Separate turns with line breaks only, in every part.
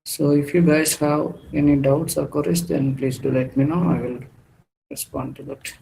So if you guys have any doubts or queries, then please do let me know. I will respond to that.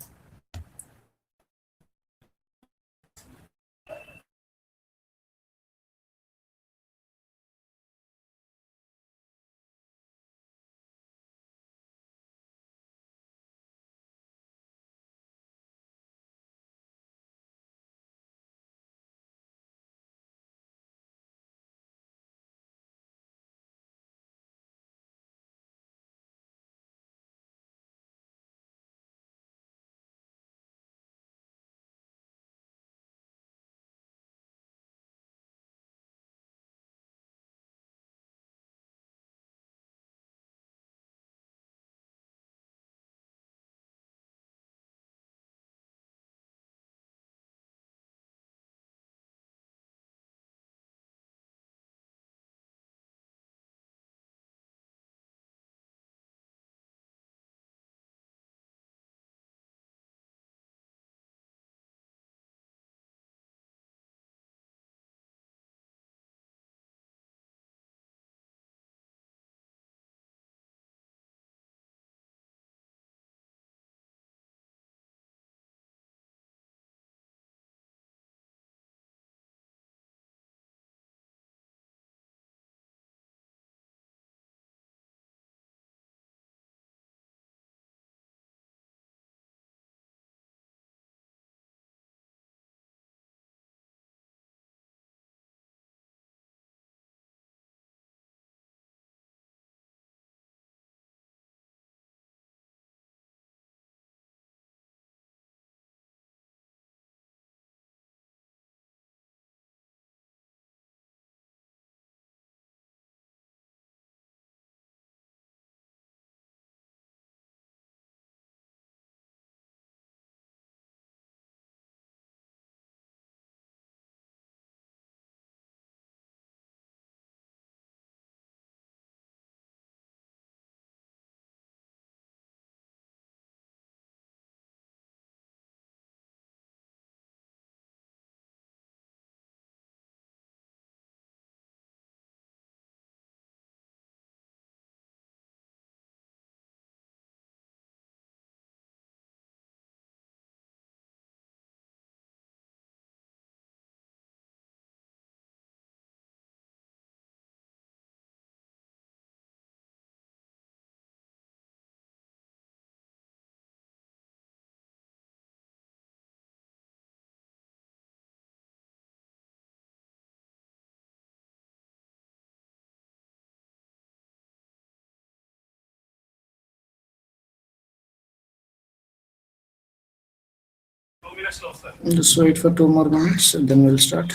Just wait for 2 more minutes, then we'll start.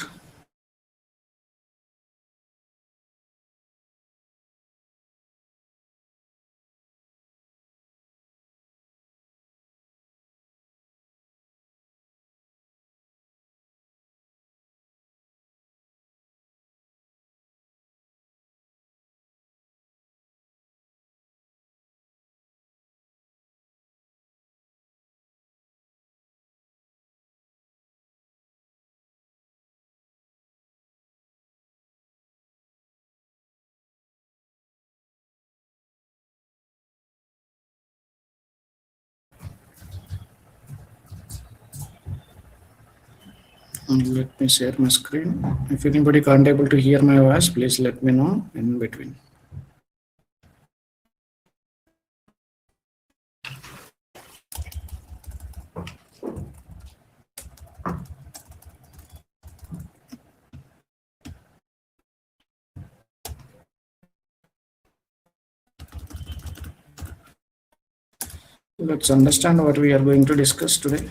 Let me share my screen. If anybody can't able to hear my voice, please let me know in between. Let's understand what we are going to discuss today.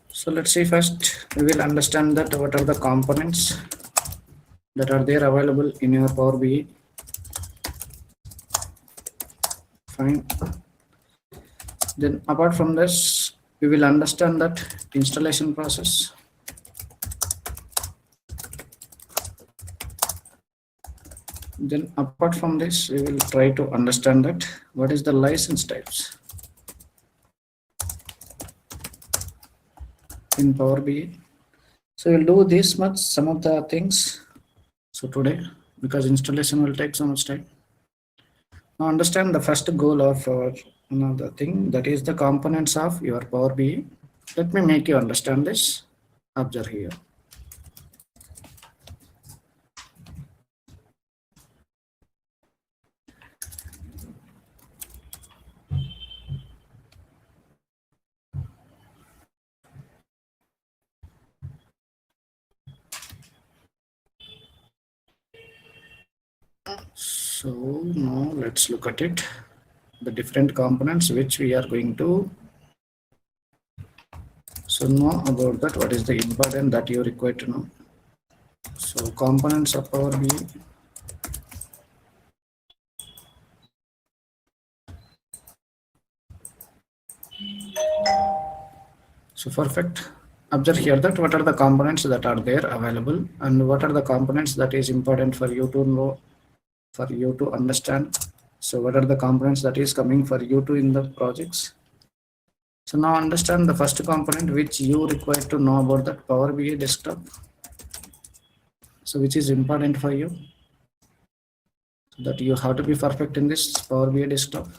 So let's see first, we will understand that what are the components that are there available in your Power BI. Fine. Then apart from this, we will understand that installation process. Then apart from this, we will try to understand that what is the license types. in Power BI. So we'll do this much, some of the things. So today, because installation will take so much time. Now understand the first goal of our another thing, that is the components of your Power BI. Let me make you understand this. Observe here. So now let's look at it. The different components which we are going to know about that. What is the important that you require to know? So components of Power BI. So perfect. Observe here that what are the components that are there available and what are the components that is important for you to know, for you to understand. So what are the components that is coming for you to in the projects. So now understand the first component which you require to know about that Power BI desktop. So which is important for you, so that you have to be perfect in this Power BI desktop.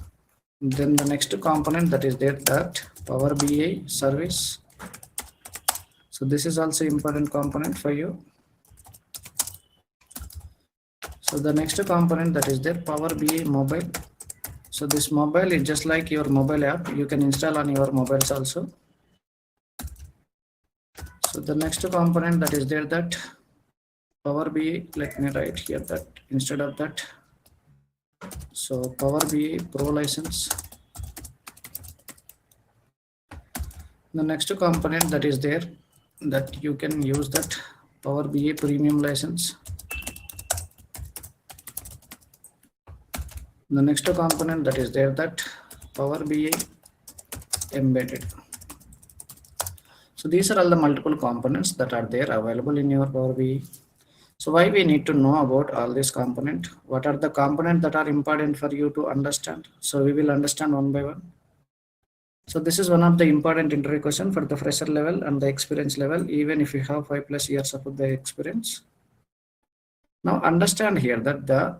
Then the next component that is there, that Power BI service. So this is also important component for you. So the next component that is there, Power BI mobile. So this mobile is just like your mobile app. You can install on your mobiles also. So the next component that is there, that Power BI, let me write here that instead of that. So Power BI Pro license. The next component that is there, that you can use that Power BI premium license. The next component that is there, that Power BI embedded. So these are all the multiple components that are there available in your Power BI. So why we need to know about all these components? What are the components that are important for you to understand? So we will understand one by one. So this is one of the important interview question for the fresher level and the experience level, even if you have 5+ years of the experience. Now understand here that the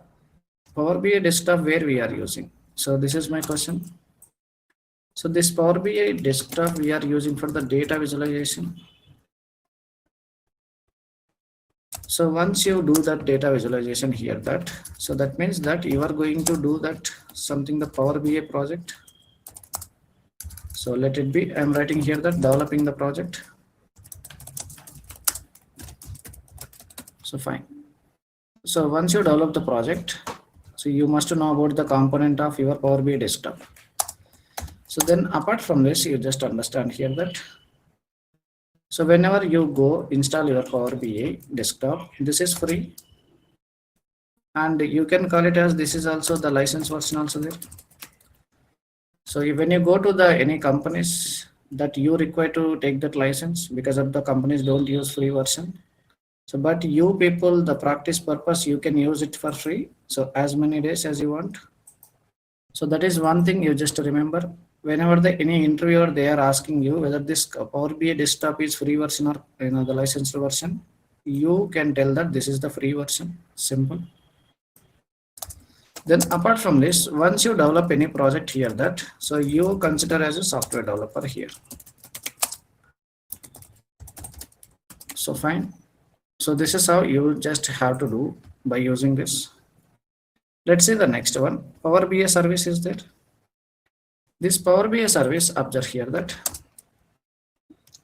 Power BI desktop where we are using. So this is my question. So this Power BI desktop we are using for the data visualization. So once you do that data visualization here, that so that means that you are going to do that something, the Power BI project. So let it be, I'm writing here that developing the project. So fine. So once you develop the project, so you must know about the component of your Power BI desktop. So then apart from this, you just understand here that, so whenever you go install your Power BI desktop, this is free. And you can call it as, this is also the license version also there. So when you go to the any companies that you require to take that license, because of the companies don't use free version. So but you people, the practice purpose, you can use it for free. So as many days as you want. So that is one thing you just remember. Whenever any interviewer, they are asking you whether this Power BI desktop is free version or the licensed version, you can tell that this is the free version. Simple. Then apart from this, once you develop any project here, that so you consider as a software developer here. So fine. So this is how you just have to do by using this. Let's see the next one. Power BI service is there. This Power BI service, observe here that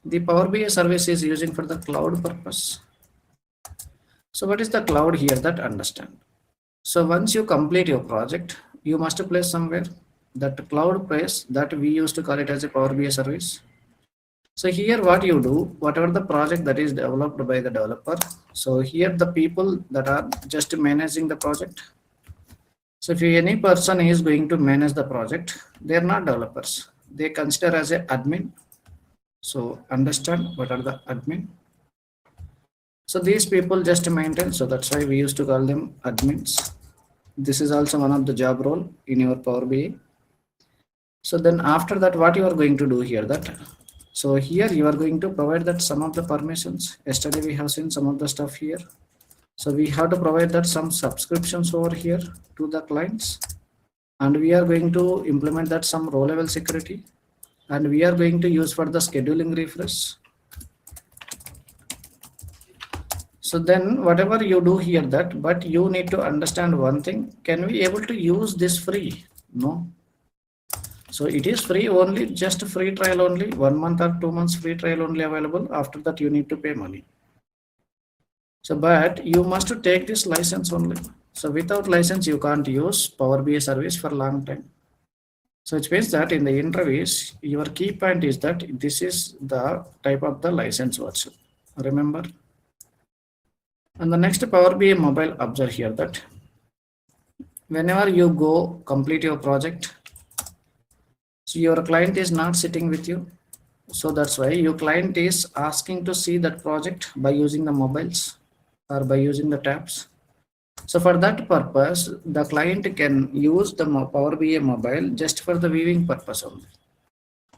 the Power BI service is using for the cloud purpose. So what is the cloud here, that understand. So once you complete your project, you must place somewhere that cloud place that we used to call it as a Power BI service. So here what you do, whatever the project that is developed by the developer. So here the people that are just managing the project. So if any person is going to manage the project, they are not developers. They consider as a admin. So understand what are the admin. So these people just maintain. So that's why we used to call them admins. This is also one of the job role in your Power BI. So then after that, what you are going to do here, that So here you are going to provide that some of the permissions. Yesterday we have seen some of the stuff here. So we have to provide that some subscriptions over here to the clients, and we are going to implement that some row level security, and we are going to use for the scheduling refresh. So then whatever you do here that, but you need to understand one thing, can we able to use this free? No. So it is free only, just free trial only, 1 month or 2 months free trial only available. After that you need to pay money. So but you must take this license only. So without license you can't use Power BI service for long time. So it means that in the interviews your key point is that this is the type of the license version. Remember. And the next Power BI mobile, observe here that whenever you go complete your project, so your client is not sitting with you. So that's why your client is asking to see that project by using the mobiles or by using the tabs. So for that purpose, the client can use the Power BI mobile just for the viewing purpose only.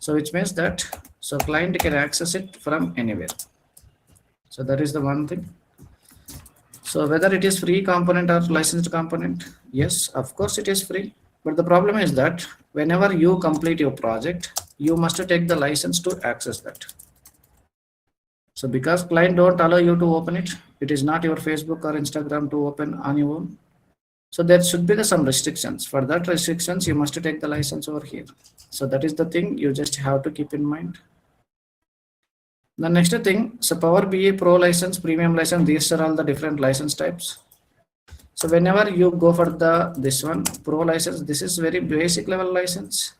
So which means that so client can access it from anywhere. So that is the one thing. So whether it is free component or licensed component, yes, of course it is free. But the problem is that whenever you complete your project, you must take the license to access that. So because client don't allow you to open it, it is not your Facebook or Instagram to open on your own. So there should be some restrictions. For that restrictions, you must take the license over here. So that is the thing you just have to keep in mind. The next thing, so Power BI Pro license, Premium license, these are all the different license types. So whenever you go for this one, Pro license, this is very basic level license.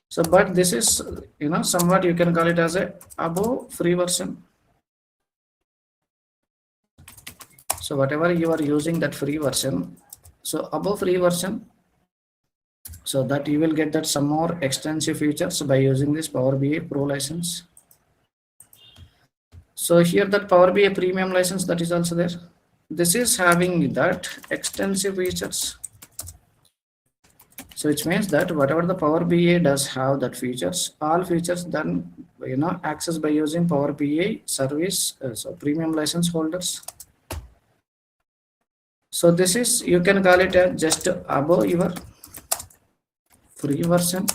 So but this is, somewhat you can call it as a above free version. So whatever you are using that free version, so above free version, so that you will get that some more extensive features by using this Power BI Pro license. So here that Power BI Premium license, that is also there. This is having that extensive features. So which means that whatever the Power BI does have that features, all features then access by using Power BI service, so premium license holders. So this is, you can call it as just above your free version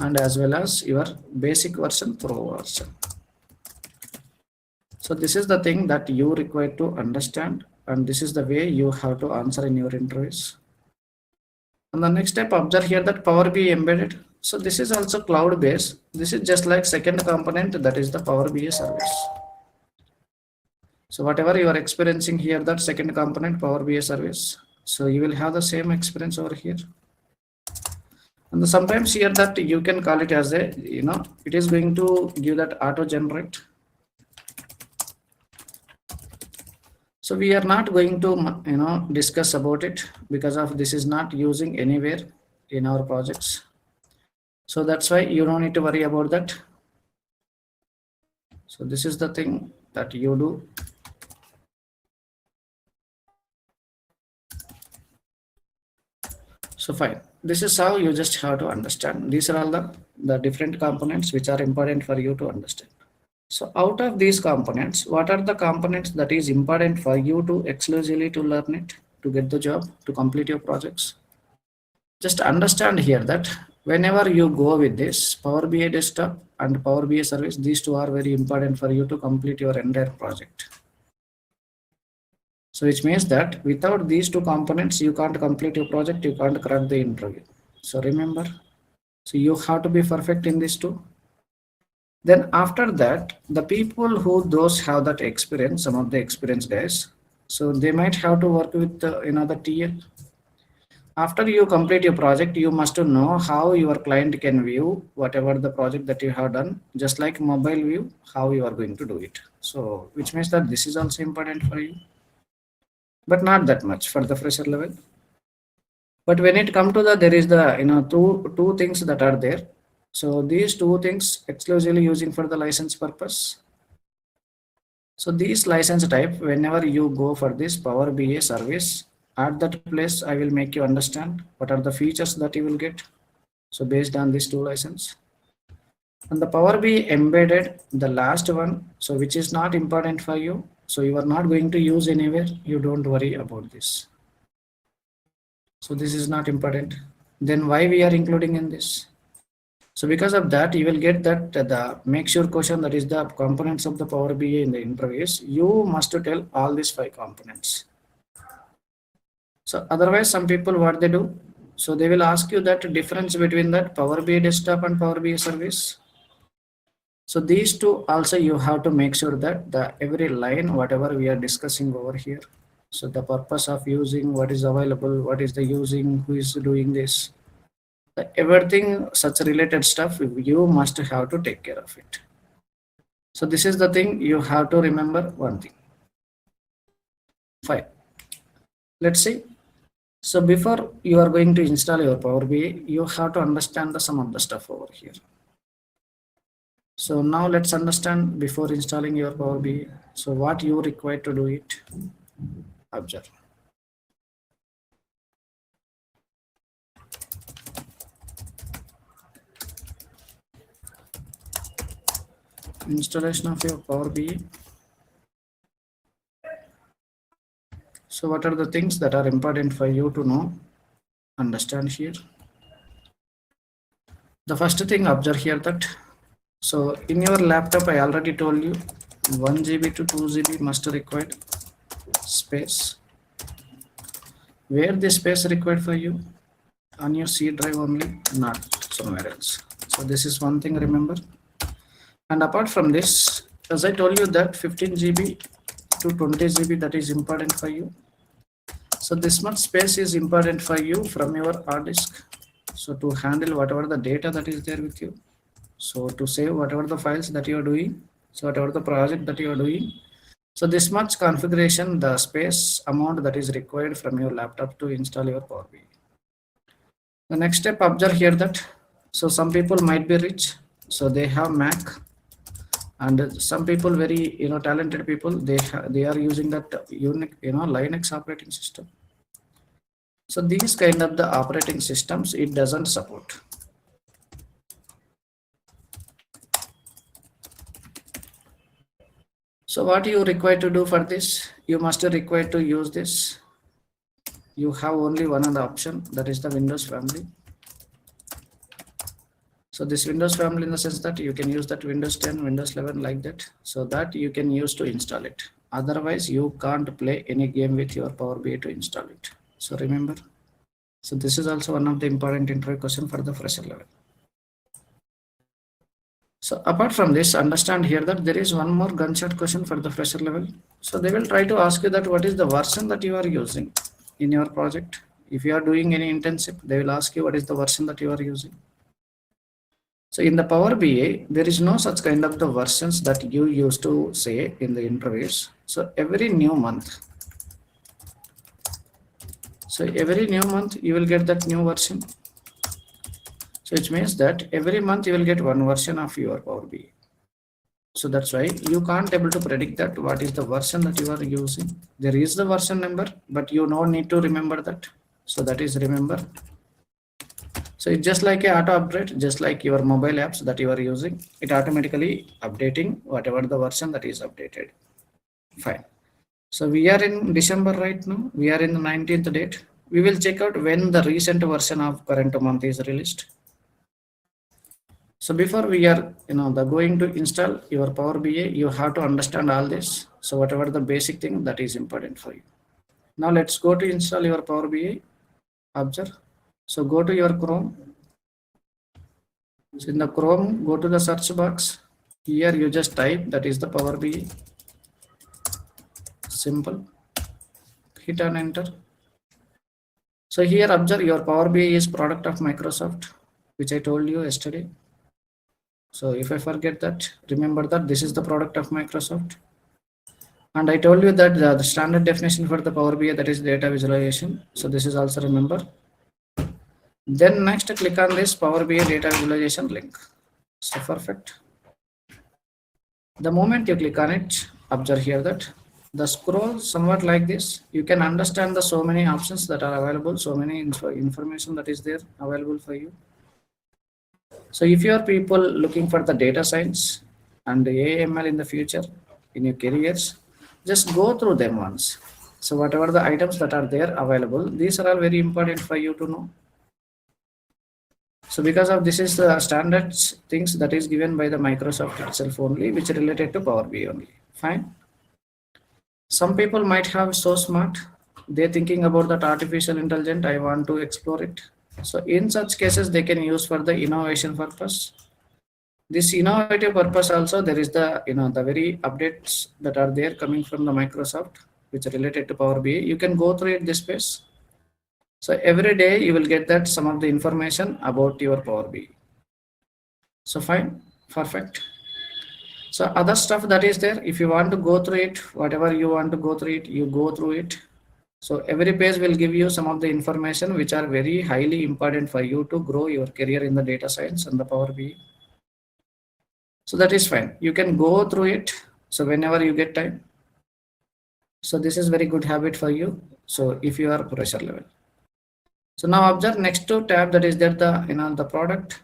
and as well as your basic version, Pro version. So this is the thing that you require to understand, and this is the way you have to answer in your interviews. And the next step, observe here that Power BI embedded. So this is also cloud based. This is just like second component, that is the Power BI service. So whatever you are experiencing here, that second component Power BI service, so you will have the same experience over here. And sometimes here that you can call it as a, it is going to give that auto generate. So we are not going to, discuss about it because of this is not using anywhere in our projects. So that's why you don't need to worry about that. So this is the thing that you do. So fine. This is how you just have to understand. These are all the different components which are important for you to understand. So out of these components, what are the components that is important for you to exclusively to learn it, to get the job, to complete your projects? Just understand here that whenever you go with this Power BI desktop and Power BI service, these two are very important for you to complete your entire project. So which means that without these two components, you can't complete your project, you can't crack the interview. So remember, so you have to be perfect in these two. Then after that, the people who those have that experience, some of the experienced guys, so they might have to work with the TL. After you complete your project, you must know how your client can view whatever the project that you have done, just like mobile view, how you are going to do it. So which means that this is also important for you, but not that much for the fresher level. But when it comes to there is the two things that are there. So these two things exclusively using for the license purpose. So these license type, whenever you go for this Power BI service, at that place I will make you understand what are the features that you will get. So based on these two license. And the Power BI embedded, the last one, so which is not important for you. So you are not going to use anywhere. You don't worry about this. So this is not important. Then why we are including in this? So because of that, you will get that the make sure question, that is the components of the Power BI in the interviews. You must tell all these 5 components. So otherwise, some people what they do, so they will ask you that difference between that Power BI desktop and Power BI service. So these two also you have to make sure that the every line whatever we are discussing over here. So the purpose of using, what is available, what is the using, who is doing this, everything such related stuff you must have to take care of it. So this is the thing you have to remember. One thing. Fine. Let's see. So before you are going to install your Power BI, you have to understand some of the stuff over here. So now let's understand before installing your Power BI. So what you require to do it. Observe. Installation of your Power BI. So what are the things that are important for you to know, understand here? The first thing, observe here that, so in your laptop, I already told you 1 GB to 2 GB must required space. Where the space required for you? On your C drive only, not somewhere else. So this is one thing, remember. And apart from this, as I told you that 15 GB to 20 GB, that is important for you. So this much space is important for you from your hard disk. So to handle whatever the data that is there with you. So to save whatever the files that you are doing. So whatever the project that you are doing. So this much configuration, the space amount that is required from your laptop to install your Power BI. The next step, observe here that, so some people might be rich. So they have Mac. And some people, very talented people, they are using that unique Linux operating system. So these kind of the operating systems it doesn't support. So what you require to do for this, you must require to use this. You have only one other option, that is the Windows family. So this Windows family, in the sense that you can use that Windows 10, Windows 11 like that. So that you can use to install it. Otherwise, you can't play any game with your Power BI to install it. So remember. So this is also one of the important interview question for the fresher level. So apart from this, understand here that there is one more gunshot question for the fresher level. So they will try to ask you that what is the version that you are using in your project. If you are doing any internship, they will ask you what is the version that you are using. So in the Power BI, there is no such kind of the versions that you used to say in the interviews. So every new month, you will get that new version. So it means that every month you will get one version of your Power BI. So that's why you can't able to predict that what is the version that you are using. There is the version number, but you don't need to remember that. So that is remember. So it's just like a auto update, just like your mobile apps that you are using, it automatically updating whatever the version that is updated. Fine. So we are in December right now. We are in the 19th date. We will check out when the recent version of current month is released. So before we are, going to install your Power BI, you have to understand all this. So whatever the basic thing that is important for you. Now let's go to install your Power BI. Observe. So go to your Chrome. So in the Chrome, go to the search box. Here you just type, that is the Power BI. Simple. Hit and enter. So here observe, your Power BI is product of Microsoft, which I told you yesterday. So if I forget that, remember that this is the product of Microsoft. And I told you that the standard definition for the Power BI, that is data visualization. So this is also remember. Then next click on this Power BI data visualization link. So perfect. The moment you click on it, observe here that the scroll somewhat like this. You can understand the so many options that are available, so many information that is there available for you. So if you are people looking for the data science and the AML in the future in your careers, just go through them once. So whatever the items that are there available, these are all very important for you to know. So because of this is the standards things that is given by the Microsoft itself only, which are related to Power BI only. Fine. Some people might have so smart, they're thinking about that artificial intelligence, I want to explore it. So in such cases, they can use for the innovation purpose. This innovative purpose also, there is the, the very updates that are there coming from the Microsoft, which are related to Power BI. You can go through it this space. So every day you will get that some of the information about your Power BI. So fine, perfect. So other stuff that is there, if you want to go through it, whatever you want to go through it, you go through it. So every page will give you some of the information which are very highly important for you to grow your career in the data science and the Power BI. So that is fine. You can go through it. So whenever you get time. So this is very good habit for you. So if you are pressure level. So now observe next to tab that is there the the product.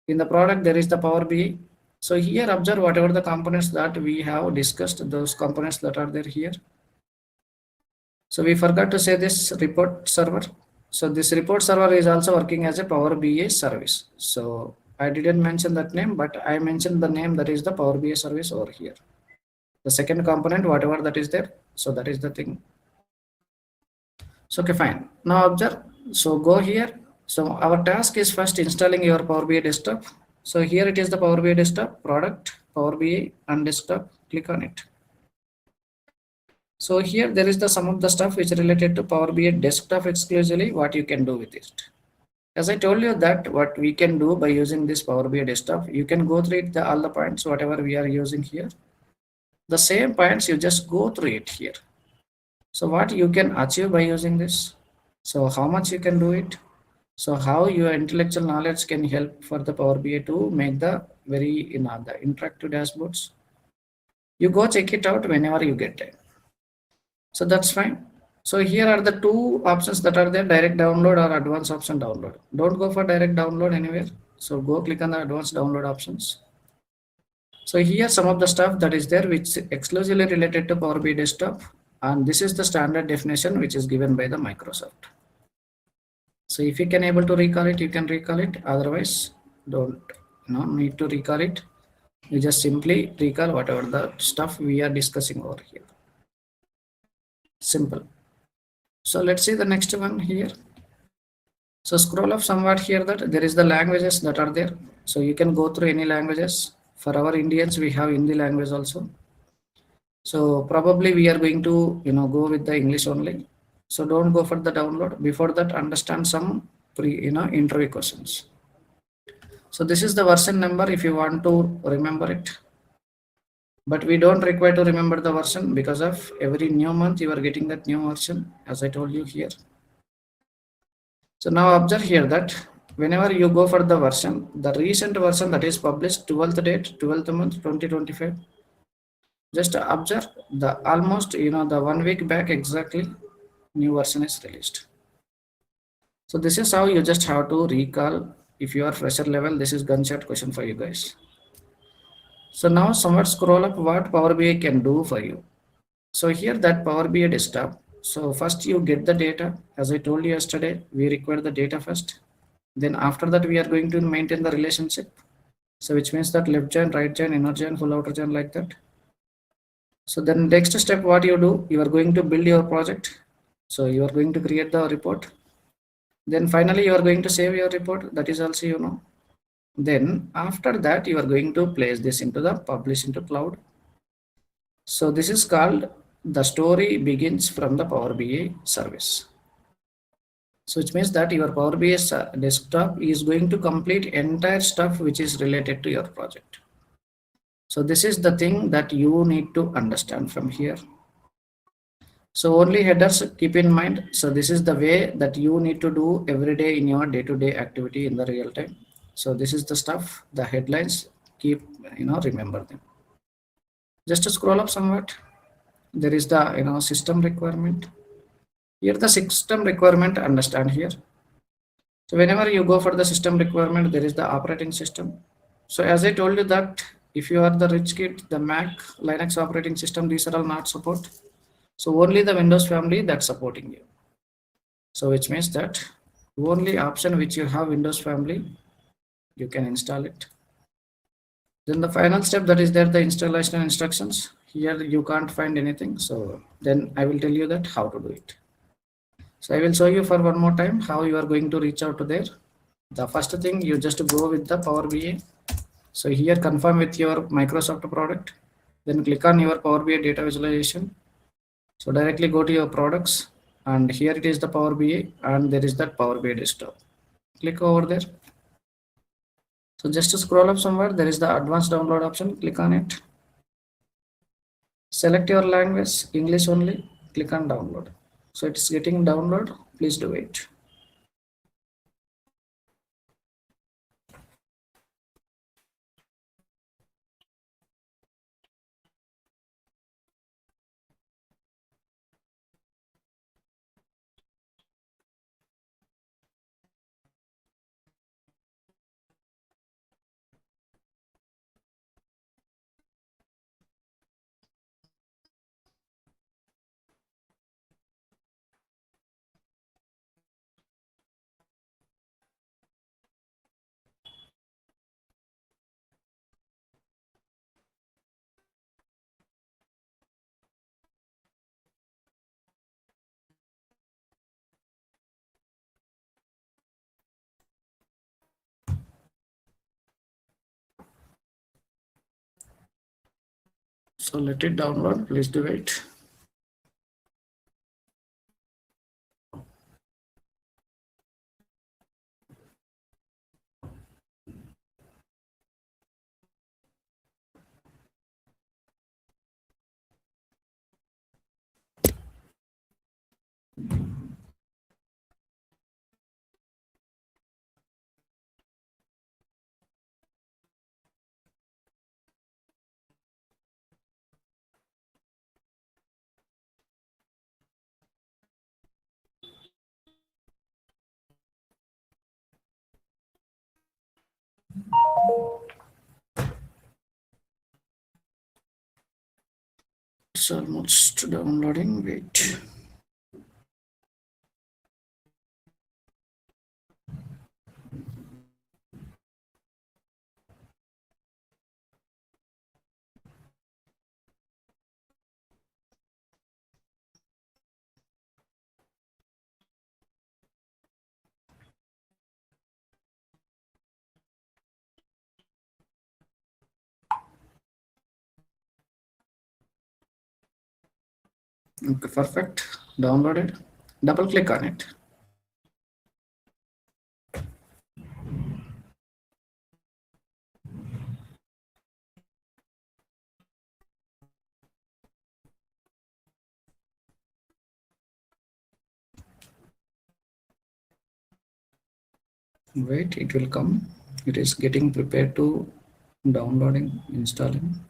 In the product there is the Power BI. So here observe whatever the components that we have discussed, those components that are there here. So we forgot to say this report server. So this report server is also working as a Power BI service. So I didn't mention that name, but I mentioned the name that is the Power BI service over here. The second component, whatever that is there. So that is the thing. So okay, fine. Now observe. So go here. So our task is first installing your Power BI desktop. So here it is the Power BI desktop, product, Power BI and desktop. Click on it. So here there is the some of the stuff which is related to Power BI desktop exclusively, what you can do with it. As I told you that what we can do by using this Power BI desktop, you can go through it, all the points, whatever we are using here. The same points, you just go through it here. So what you can achieve by using this? So how much you can do it? So how your intellectual knowledge can help for the Power BI to make the very the interactive dashboards. You go check it out whenever you get time. So that's fine. So here are the two options that are there, direct download or advanced option download. Don't go for direct download anywhere. So go click on the advanced download options. So here some of the stuff that is there which is exclusively related to Power BI desktop, and this is the standard definition which is given by the Microsoft. So if you can able to recall it, you can recall it. Otherwise, don't need to recall it. You just simply recall whatever the stuff we are discussing over here. Simple. So let's see the next one here. So scroll up somewhat here that there is the languages that are there. So you can go through any languages. For our Indians, we have Hindi language also. So probably we are going to go with the English only. So don't go for the download. Before that, understand some interview questions. So this is the version number if you want to remember it. But we don't require to remember the version because of every new month you are getting that new version, as I told you here. So now observe here that whenever you go for the version, the recent version that is published 12th date, 12th month, 2025. Just observe the almost the 1 week back exactly new version is released. So this is how you just have to recall. If you are fresher level, this is gunshot question for you guys. So now somewhat scroll up what Power BI can do for you. So here that Power BI desktop. So first you get the data. As I told you yesterday, we require the data first. Then after that we are going to maintain the relationship. So which means that left join, right join, inner join, full outer join, like that. So then next step what you do, you are going to build your project. So you are going to create the report. Then finally you are going to save your report. That is also Then after that you are going to place this into the publish into cloud. So this is called the story begins from the Power BI service. So which means that your Power BI desktop is going to complete entire stuff which is related to your project. So this is the thing that you need to understand from here. So only headers keep in mind. So this is the way that you need to do every day in your day-to-day activity in the real time. So this is the stuff, the headlines, keep, remember them. Just to scroll up somewhat, there is the, system requirement. Here the system requirement, understand here. So whenever you go for the system requirement, there is the operating system. So as I told you that if you are the rich kid, the Mac, Linux operating system, these are all not support. So only the Windows family that's supporting you. So which means that only option which you have Windows family, you can install it. Then the final step that is there, the installation instructions. Here you can't find anything. So then I will tell you that how to do it. So I will show you for one more time how you are going to reach out to there. The first thing you just go with the Power BI. So here confirm with your Microsoft product. Then click on your Power BI data visualization. So directly go to your products and here it is the Power BI and there is that Power BI desktop. Click over there. So just to scroll up somewhere, there is the advanced download option. Click on it. Select your language, English only. Click on download. So it is getting download. Please do it. So let it download. Please do it. It's almost downloading. Wait. Okay, perfect. Downloaded. Double click on it. Wait, it will come. It is getting prepared to downloading, installing.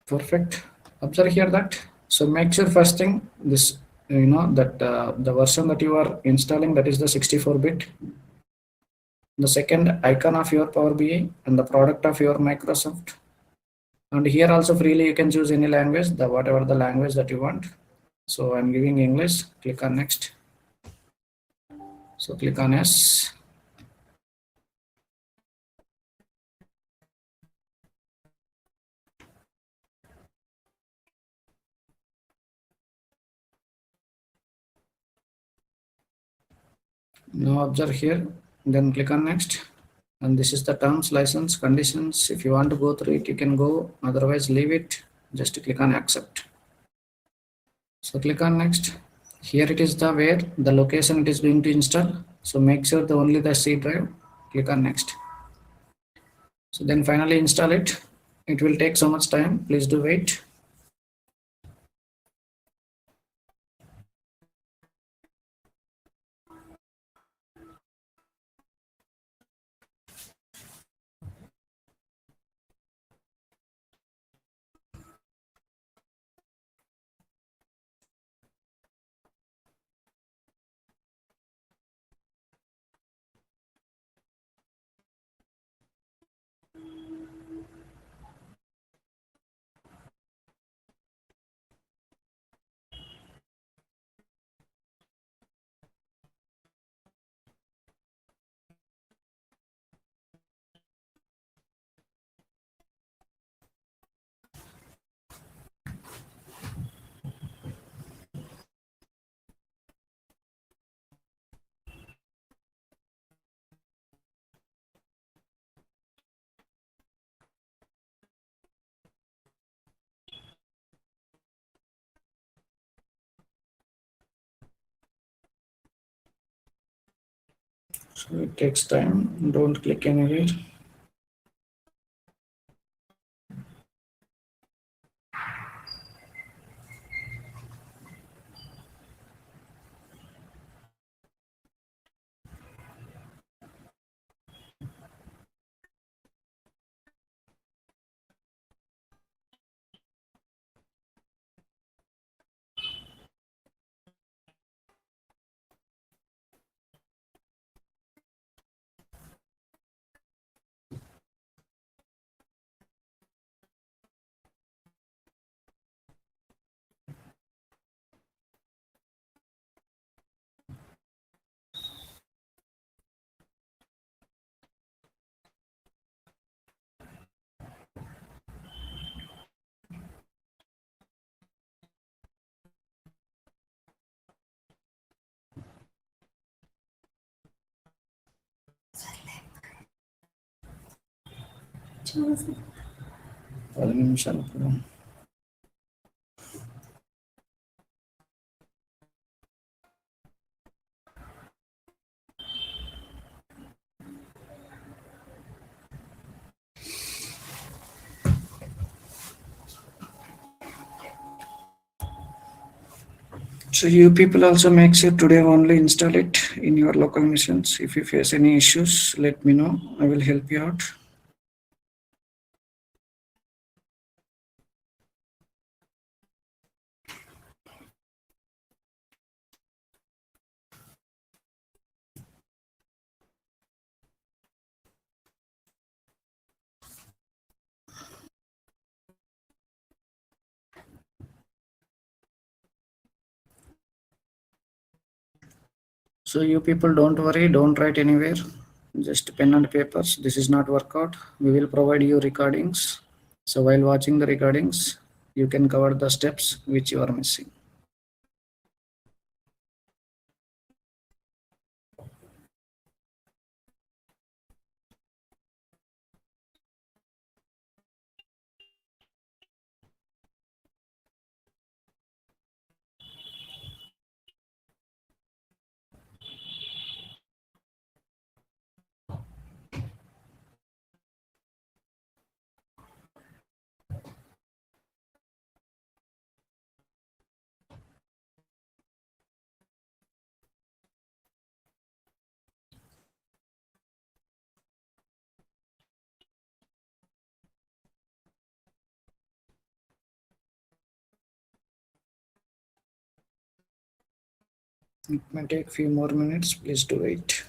Perfect. Observe here that. So make sure first thing this that the version that you are installing, that is the 64-bit. The second icon of your Power BI and the product of your Microsoft. And here also freely you can choose any language, the whatever the language that you want. So I'm giving English. Click on next. So click on yes. Now observe here. Then click on next. And this is the terms, license, conditions. If you want to go through it, you can go. Otherwise, leave it. Just click on accept. So click on next. Here it is the where the location it is going to install. So make sure the only the C drive. Click on next. So then finally install it. It will take so much time. Please do wait. So it takes time. Don't click anywhere. పది నిమిషాలు కూడా. So you people also make sure today only install it in your local machines. If you face any issues, let me know. I will help you out. So you people don't worry, don't write anywhere. Just pen and papers. This is not workout. We will provide you recordings. So while watching the recordings, you can cover the steps which you are missing. It may take few more minutes. Please do wait.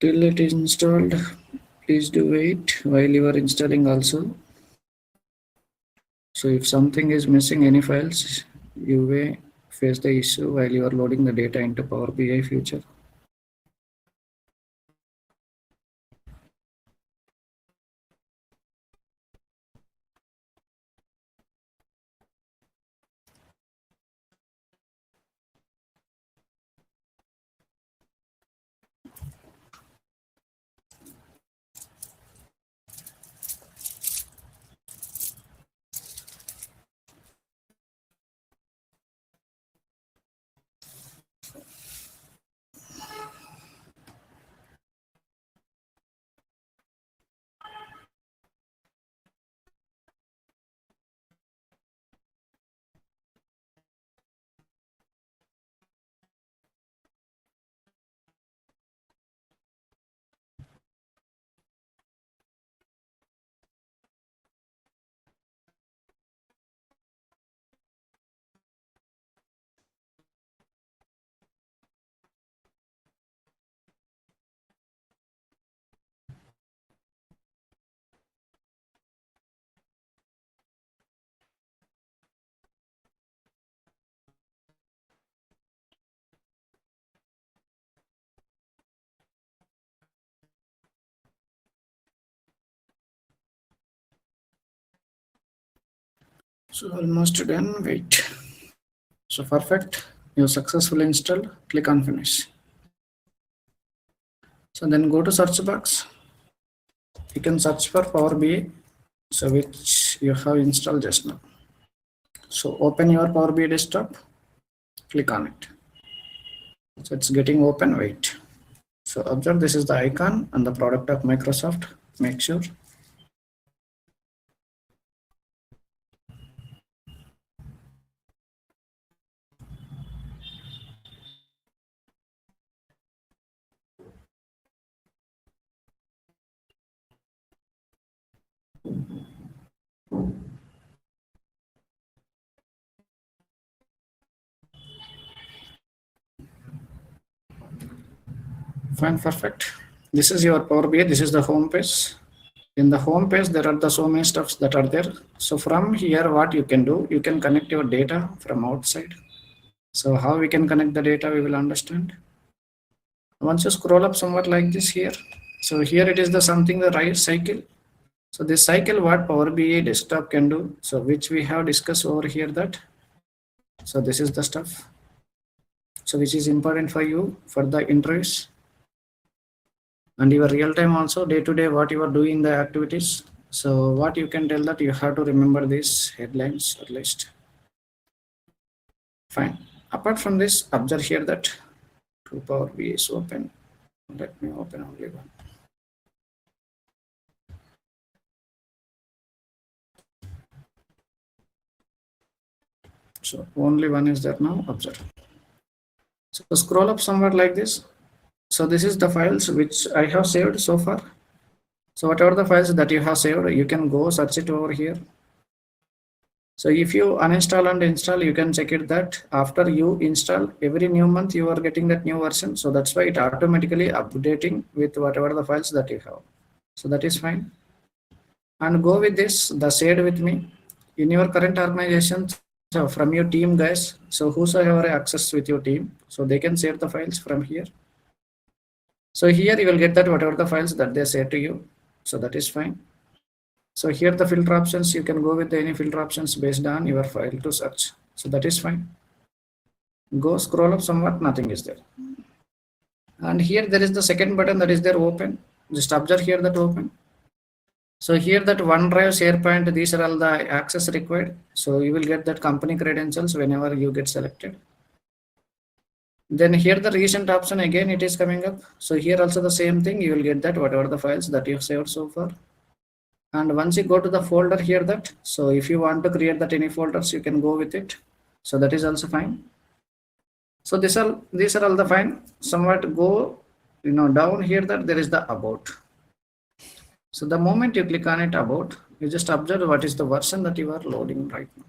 Till it is installed, please do wait while you are installing also. So if something is missing any files, you may face the issue while you are loading the data into Power BI future. So almost done, wait. So perfect, you successfully installed, click on finish. So then go to search box, you can search for Power BI, so which you have installed just now. So open your Power BI desktop, click on it. So it's getting open, wait. So observe this is the icon and the product of Microsoft, make sure. Fine, perfect. This is your Power BI, this is the home page. In the home page, there are the so many stuffs that are there. So from here, what you can do, you can connect your data from outside. So how we can connect the data, we will understand. Once you scroll up somewhat like this here, so here it is the something the right cycle. So this cycle what Power BI desktop can do, so which we have discussed over here that. So this is the stuff. So which is important for you for the interviews and your real time also day to day what you are doing the activities. So what you can tell that you have to remember these headlines at least. Fine. Apart from this, observe here that two Power BI is open. Let me open only one. So only one is there now, observe. So scroll up somewhat like this. So this is the files which I have saved so far. So whatever the files that you have saved, you can go search it over here. So if you uninstall and install, you can check it that after you install every new month, you are getting that new version. So that's why it automatically updating with whatever the files that you have. So that is fine. And go with this, the shared with me in your current organization. So from your team guys, so whosoever access with your team, so they can share the files from here. So here you will get that whatever the files that they share to you. So that is fine. So here the filter options, you can go with any filter options based on your file to search. So that is fine. Go scroll up somewhat, nothing is there. And here there is the second button that is there, open. Just observe here that open. So here that OneDrive, SharePoint, these are all the access required. So you will get that company credentials whenever you get selected. Then here the recent option again it is coming up. So here also the same thing, you will get that whatever the files that you have saved so far. And once you go to the folder here that, so if you want to create that any folders, you can go with it. So that is also fine. So these are all the fine. Somewhat go, down here that there is the about. So the moment you click on it about, you just observe what is the version that you are loading right now.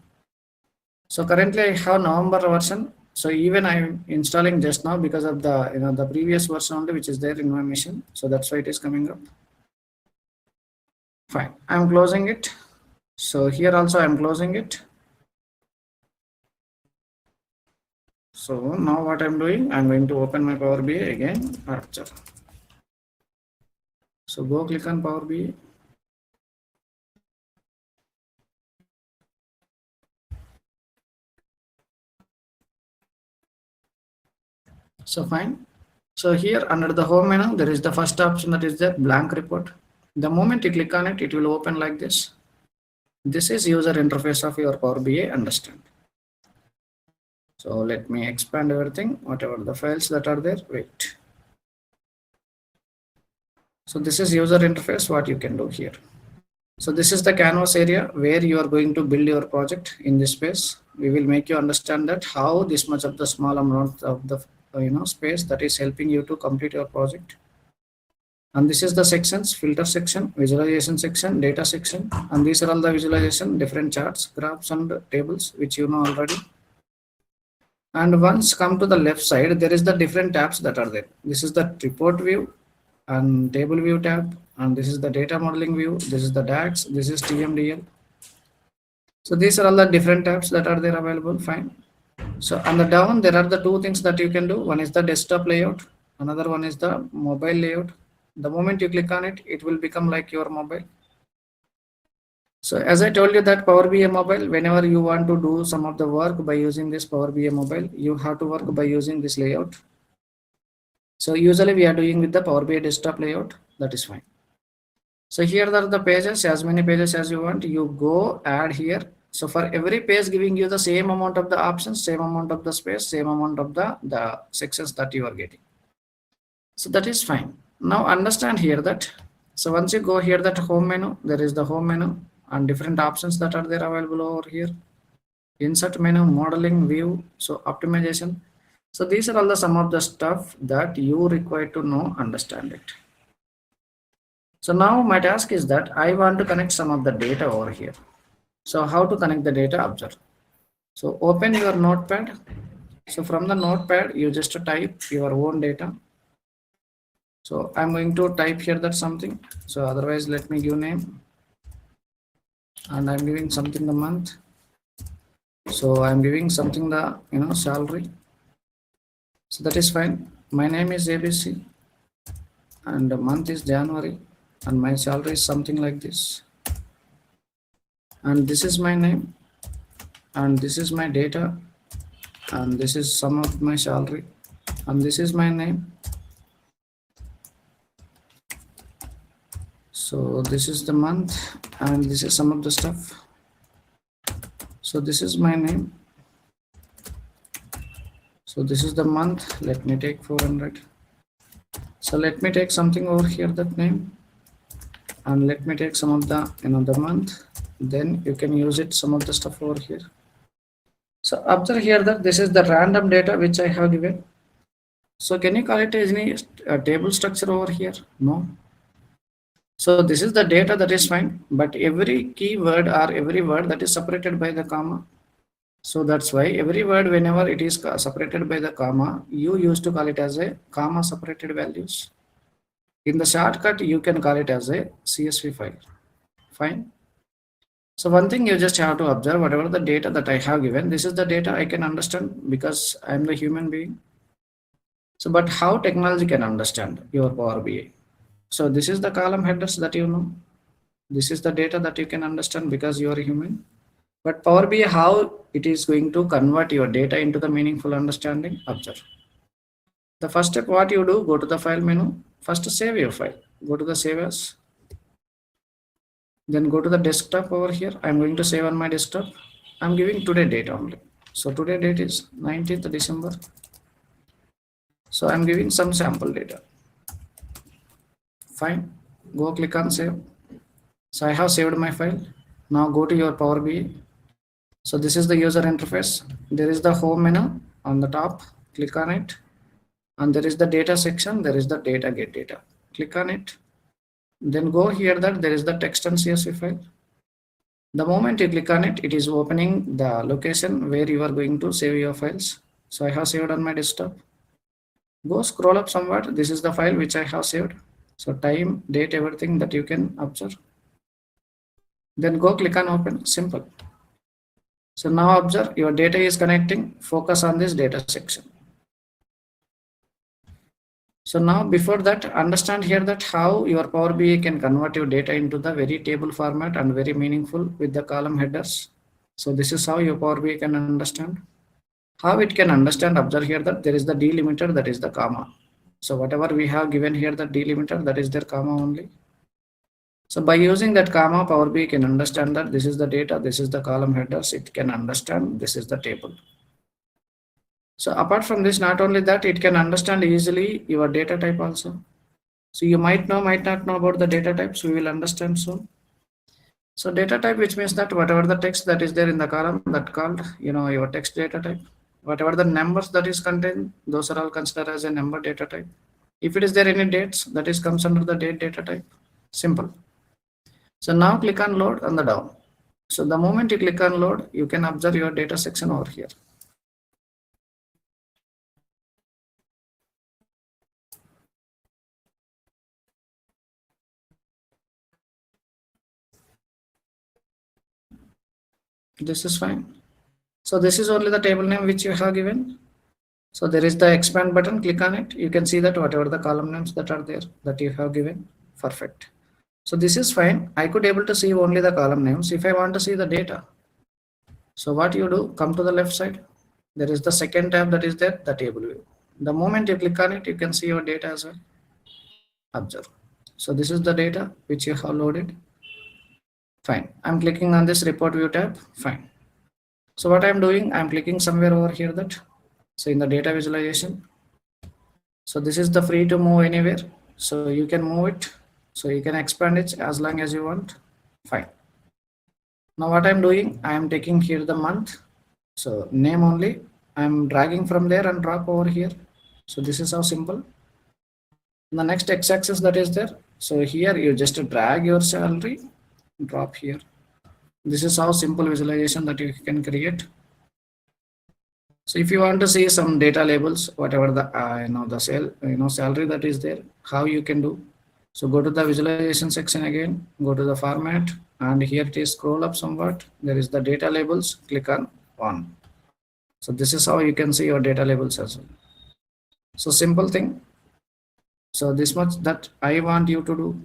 So currently I have November version. So even I'm installing just now because of the the previous version only which is there in my machine. So that's why it is coming up. Fine. I'm closing it. So here also I'm closing it. So now what I'm doing, I'm going to open my Power BI again, Archer. So go click on Power BI. So fine. So here under the home menu, there is the first option that is the blank report. The moment you click on it, it will open like this. This is user interface of your Power BI, understand. So let me expand everything, whatever the files that are there, wait. So this is user interface, what you can do here. So this is the canvas area where you are going to build your project. In this space, we will make you understand that how this much of the small amount of the space that is helping you to complete your project. And this is the sections: filter section, visualization section, data section, and these are all the visualization, different charts, graphs and tables, which you know already. And once come to the left side, there is the different tabs that are there. This is the report view and table view tab, and this is the data modeling view, this is the DAX, this is TMDL. So these are all the different tabs that are there available. Fine. So on the down, there are the two things that you can do. One is the desktop layout, another one is the mobile layout. The moment you click on it, it will become like your mobile. So as I told you that Power BI mobile, whenever you want to do some of the work by using this Power BI mobile, you have to work by using this layout. So usually we are doing with the Power BI desktop layout, that is fine. So here are the pages, as many pages as you want, you go add here. So for every page giving you the same amount of the options, same amount of the space, same amount of the sections that you are getting. So that is fine. Now understand here that, so once you go here, that home menu, there is the home menu and different options that are there available over here. Insert menu, modeling, view, so optimization. So these are all the some of the stuff that you require to know, understand it. So now my task is that I want to connect some of the data over here. So how to connect the data? Observe. So open your notepad. So from the notepad, you just type your own data. So I'm going to type here that something. So otherwise, let me give name. And I'm giving something the month. So I'm giving something the salary. So that is fine. My name is ABC. And the month is January. And my salary is something like this. And this is my name. And this is my data. And this is sum of my salary. And this is my name. So this is the month, and this is some of the stuff. So this is my name. So this is the month. Let me take 400. So let me take something over here, that name, and let me take some of the the month. Then you can use it, some of the stuff over here. So observe here that this is the random data which I have given. So can you call it any table structure over here? No. So this is the data, that is fine, but every keyword or every word that is separated by the comma. So that's why every word, whenever it is separated by the comma, you used to call it as a comma separated values. In the shortcut, you can call it as a CSV file. Fine. So one thing you just have to observe, whatever the data that I have given, this is the data I can understand because I am the human being. So, but how technology can understand your Power BI? So this is the column headers that you know. This is the data that you can understand because you are a human. But Power BI, how it is going to convert your data into the meaningful understanding? Observe. The first step, what you do, go to the file menu. First, save your file. Go to the save as. Then go to the desktop over here. I'm going to save on my desktop. I'm giving today date only. So today date is 19th December. So I'm giving some sample data. Fine. Go click on save. So I have saved my file. Now go to your Power BI. So this is the user interface. There is the home menu on the top. Click on it. And there is the data section. There is the data, get data. Click on it. Then go here that there is the text and CSV file. The moment you click on it, it is opening the location where you are going to save your files. So I have saved on my desktop. Go scroll up somewhat. This is the file which I have saved. So time, date, everything that you can observe. Then go click on open, simple. So now observe your data is connecting, focus on this data section. So now before that, understand here that how your Power BI can convert your data into the very table format and very meaningful with the column headers. So this is how your Power BI can understand. How it can understand, observe here that there is the delimiter, that is the comma. So whatever we have given here, the delimiter, that is their comma only. So by using that comma, Power BI can understand that this is the data, this is the column headers, it can understand this is the table. So apart from this, not only that, it can understand easily your data type also. So you might know, might not know about the data types, we will understand soon. So data type, which means that whatever the text that is there in the column, that called, your text data type. Whatever the numbers that is contained, those are all considered as a number data type. If it is there any dates, that is comes under the date data type. Simple. So now click on load on the down. So the moment you click on load, you can observe your data section over here. This is fine. So this is only the table name which you have given. So there is the expand button, click on it. You can see that whatever the column names that are there that you have given, perfect. So this is fine. I could able to see only the column names. If I want to see the data, so what you do, come to the left side. There is the second tab that is there, the table view. The moment you click on it, you can see your data as well. Observe. So this is the data which you have loaded. Fine. I'm clicking on this report view tab. Fine. So what I'm doing, I'm clicking somewhere over here that. So in the data visualization. So this is the free to move anywhere. So you can move it. So you can expand it as long as you want. Fine. Now what I'm doing, I am taking here the month. So name only. I'm dragging from there and drop over here. So this is how simple. The next x-axis that is there. So here you just drag your salary, drop here. This is how simple visualization that you can create. So if you want to see some data labels, whatever the salary that is there, how you can do. So go to the visualization section again, go to the format, and here it is, scroll up somewhat. There is the data labels, click on one. So this is how you can see your data labels as well. So simple thing. So this much that I want you to do.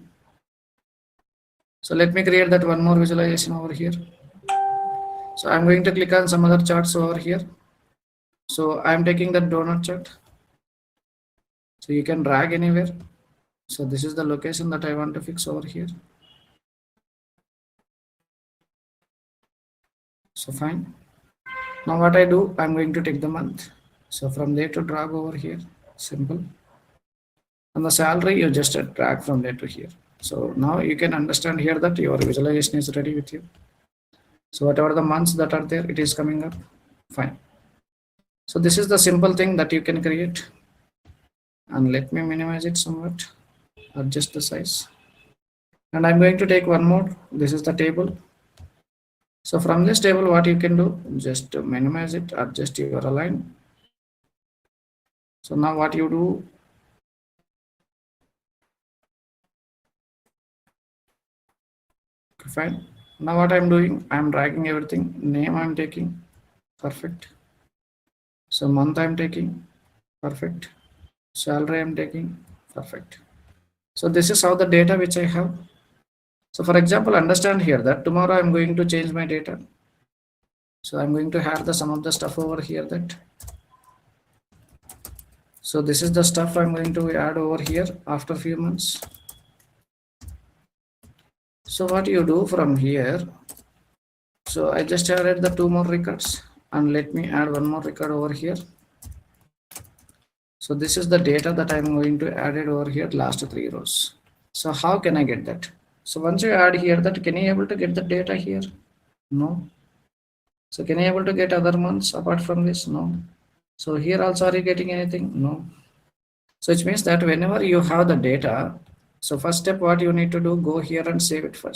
So let me create that one more visualization over here. So I'm going to click on some other charts over here. So I'm taking the donut chart. So you can drag anywhere. So this is the location that I want to fix over here. So fine. Now what I do, I'm going to take the month. So from there to drag over here, simple. And the salary, you just drag from there to here. So now you can understand here that your visualization is ready with you. So whatever the months that are there, it is coming up. Fine. So this is the simple thing that you can create. And let me minimize it somewhat, adjust the size. And I'm going to take one more. This is the table. So from this table, what you can do, just minimize it, adjust your align. So now what you do, fine. Now what I'm doing, I'm dragging everything. Name I'm taking, perfect. So month I'm taking, perfect. Salary I'm taking, perfect. So this is how the data which I have. So for example, understand here that tomorrow I'm going to change my data. So I'm going to have some of the stuff over here that. So this is the stuff I'm going to add over here after a few months. So what you do from here, so I just added the 2 more records, and let me add 1 more record over here. So this is the data that I'm going to add it over here, last 3 rows. So how can I get that? So once you add here that, can you able to get the data here? No. So can you able to get other months apart from this? No. So here also are you getting anything? No. So it means that whenever you have the data, so first step what you need to do, go here and save it first.